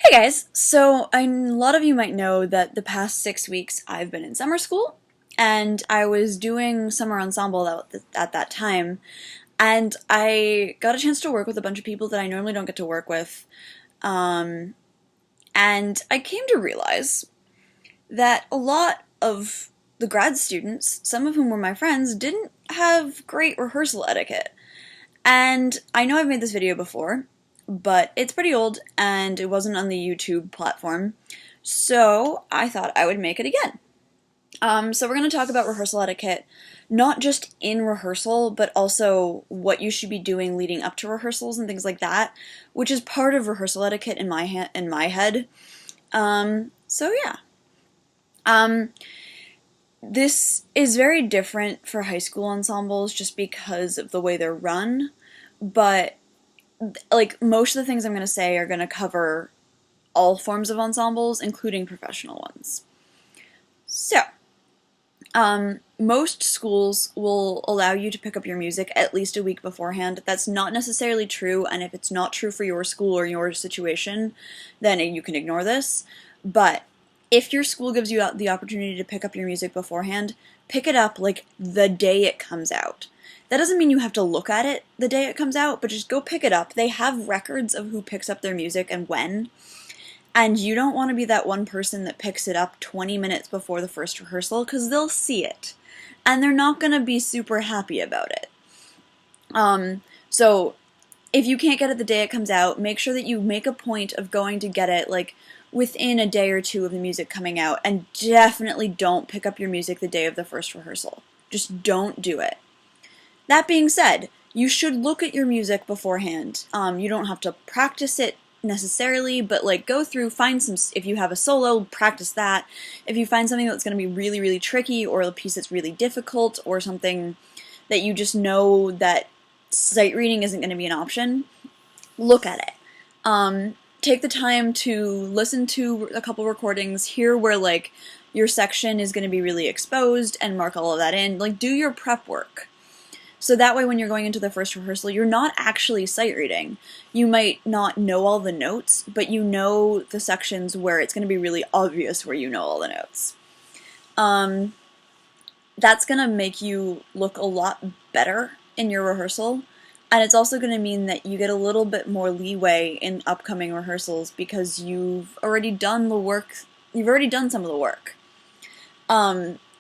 Hey guys, so a lot of you might know that the past 6 weeks I've been in summer school, and I was doing summer ensemble at that time, and I got a chance to work with a bunch of people that I normally don't get to work with, um, and I came to realize that a lot of the grad students, some of whom were my friends, didn't have great rehearsal etiquette. And I know I've made this video before, but it's pretty old and it wasn't on the YouTube platform, so I thought I would make it again. So we're going to talk about rehearsal etiquette, not just in rehearsal, but also what you should be doing leading up to rehearsals and things like that, which is part of rehearsal etiquette in my head. So yeah. This is very different for high school ensembles just because of the way they're run, but like most of the things I'm going to say are going to cover all forms of ensembles, including professional ones. So, most schools will allow you to pick up your music at least a week beforehand. That's not necessarily true, and if it's not true for your school or your situation, then you can ignore this. But if your school gives you the opportunity to pick up your music beforehand, pick it up like the day it comes out. That doesn't mean you have to look at it the day it comes out, but just go pick it up. They have records of who picks up their music and when, and you don't want to be that one person that picks it up 20 minutes before the first rehearsal, because they'll see it, and they're not going to be super happy about it. So if you can't get it the day it comes out, make sure that you make a point of going to get it like within a day or two of the music coming out, and definitely don't pick up your music the day of the first rehearsal. Just don't do it. That being said, you should look at your music beforehand. You don't have to practice it necessarily, but like go through, find some, if you have a solo, practice that. If you find something that's going to be really, really tricky, or a piece that's really difficult, or something that you just know that sight reading isn't going to be an option, look at it. Take the time to listen to a couple recordings, hear where like your section is going to be really exposed, and mark all of that in. Like, do your prep work. So that way when you're going into the first rehearsal, you're not actually sight reading. You might not know all the notes, but you know the sections where it's going to be really obvious where you know all the notes. That's going to make you look a lot better in your rehearsal, and it's also going to mean that you get a little bit more leeway in upcoming rehearsals because you've already done the work, you've already done some of the work.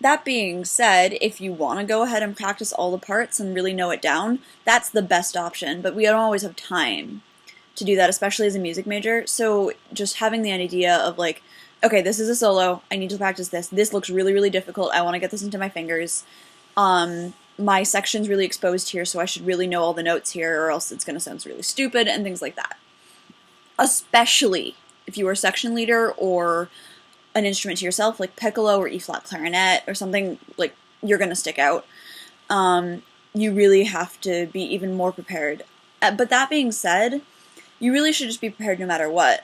That being said, if you want to go ahead and practice all the parts and really know it down, that's the best option, but we don't always have time to do that, especially as a music major. So just having the idea of like, okay, this is a solo, I need to practice this, this looks really, really difficult, I want to get this into my fingers, my section's really exposed here, so I should really know all the notes here, or else it's going to sound really stupid, and things like that. Especially if you are a section leader or an instrument to yourself, like piccolo or E-flat clarinet or something, like you're going to stick out. You really have to be even more prepared. But that being said, you really should just be prepared no matter what,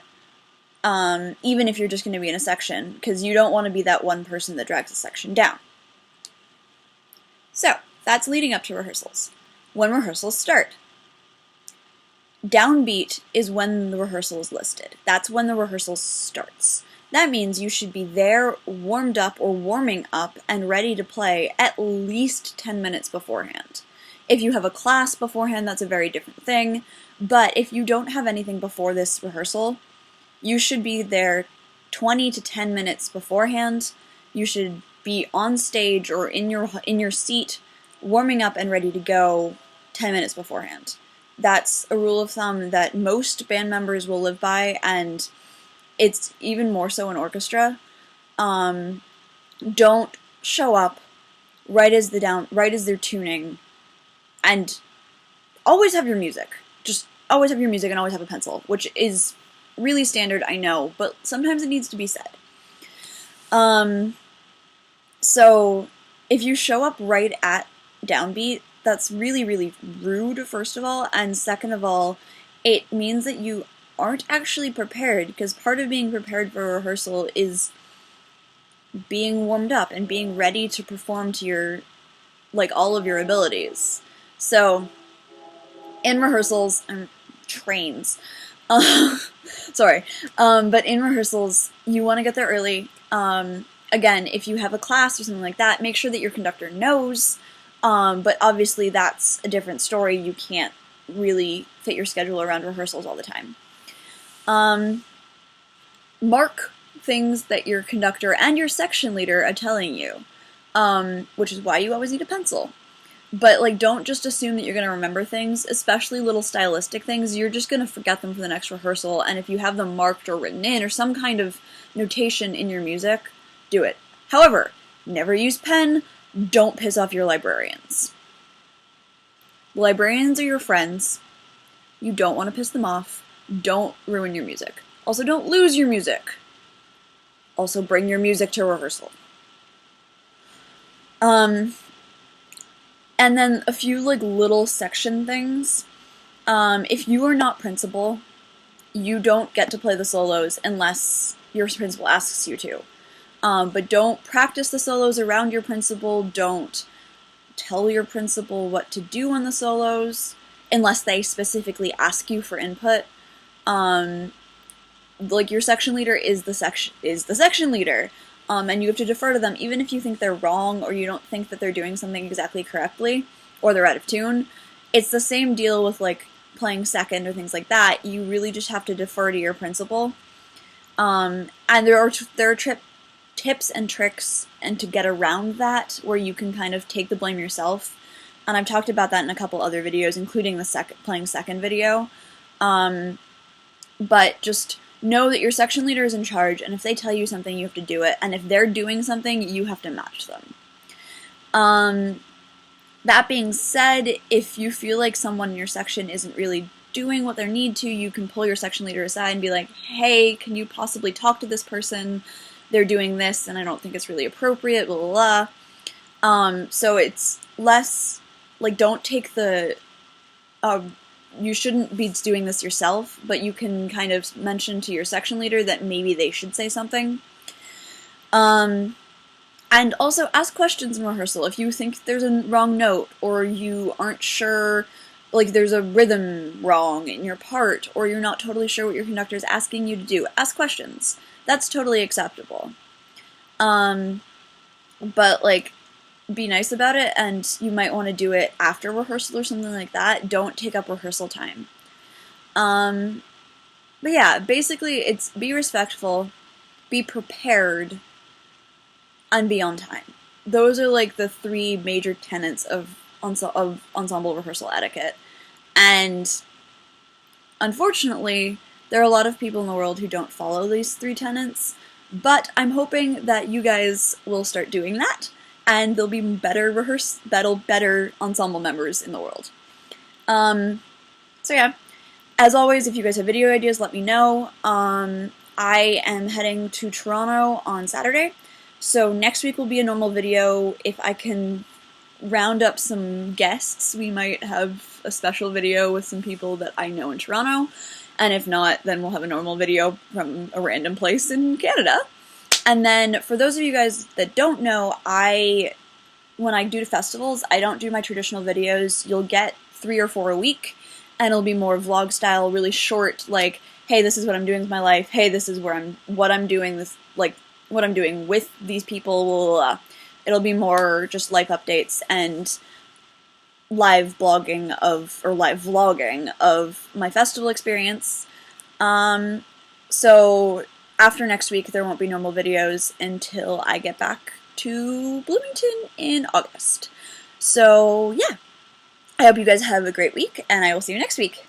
even if you're just going to be in a section, because you don't want to be that one person that drags the section down. So, that's leading up to rehearsals. When rehearsals start. Downbeat is when the rehearsal is listed. That's when the rehearsal starts. That means you should be there, warmed up or warming up, and ready to play at least 10 minutes beforehand. If you have a class beforehand, that's a very different thing, but if you don't have anything before this rehearsal, you should be there 20 to 10 minutes beforehand. You should be on stage or in your seat, warming up and ready to go 10 minutes beforehand. That's a rule of thumb that most band members will live by, and it's even more so in orchestra. Don't show up right as they're tuning, and always have your music. Just always have your music and always have a pencil, which is really standard, I know, but sometimes it needs to be said. So if you show up right at downbeat, that's really, really rude, first of all, and second of all, it means that you aren't actually prepared, because part of being prepared for a rehearsal is being warmed up and being ready to perform to your, like, all of your abilities. So, in rehearsals and trains, Sorry. But in rehearsals, you want to get there early. Again, if you have a class or something like that, make sure that your conductor knows. But obviously that's a different story. You can't really fit your schedule around rehearsals all the time. Mark things that your conductor and your section leader are telling you, which is why you always need a pencil. But, like, don't just assume that you're going to remember things, especially little stylistic things. You're just going to forget them for the next rehearsal, and if you have them marked or written in, or some kind of notation in your music, do it. However, never use pen. Don't piss off your librarians. The librarians are your friends. You don't want to piss them off. Don't ruin your music. Also, don't lose your music. Also, bring your music to rehearsal. And then a few, like, little section things. If you are not principal, you don't get to play the solos unless your principal asks you to. But don't practice the solos around your principal. Don't tell your principal what to do on the solos unless they specifically ask you for input. Like, your section leader is the section leader. And you have to defer to them even if you think they're wrong or you don't think that they're doing something exactly correctly or they're out of tune. It's the same deal with, like, playing second or things like that. You really just have to defer to your principal. And there are tips and tricks and to get around that where you can kind of take the blame yourself. And I've talked about that in a couple other videos, including the playing second video. But just know that your section leader is in charge, and if they tell you something, you have to do it, and if they're doing something, you have to match them. That being said, if you feel like someone in your section isn't really doing what they need to, you can pull your section leader aside and be like, hey, can you possibly talk to this person? They're doing this, and I don't think it's really appropriate, blah, blah, blah. So it's less, like, don't take the, you shouldn't be doing this yourself, but you can kind of mention to your section leader that maybe they should say something. And also ask questions in rehearsal. If you think there's a wrong note, or you aren't sure, like, there's a rhythm wrong in your part, or you're not totally sure what your conductor is asking you to do, ask questions. That's totally acceptable. But, like, be nice about it, and you might want to do it after rehearsal or something like that. Don't take up rehearsal time. But yeah, basically it's be respectful, be prepared, and be on time. Those are, like, the three major tenets of ensemble rehearsal etiquette. And unfortunately, there are a lot of people in the world who don't follow these three tenets, but I'm hoping that you guys will start doing that, and there'll be better ensemble members in the world. So yeah, as always, if you guys have video ideas, let me know. I am heading to Toronto on Saturday, so next week will be a normal video. If I can round up some guests, we might have a special video with some people that I know in Toronto, and if not, then we'll have a normal video from a random place in Canada. And then, for those of you guys that don't know, when I do festivals, I don't do my traditional videos. You'll get 3 or 4 a week, and it'll be more vlog style, really short, like, hey, this is what I'm doing with my life, hey, this is what I'm doing with these people, It'll be more just life updates and live vlogging of my festival experience. So after next week, there won't be normal videos until I get back to Bloomington in August. So yeah, I hope you guys have a great week, and I will see you next week.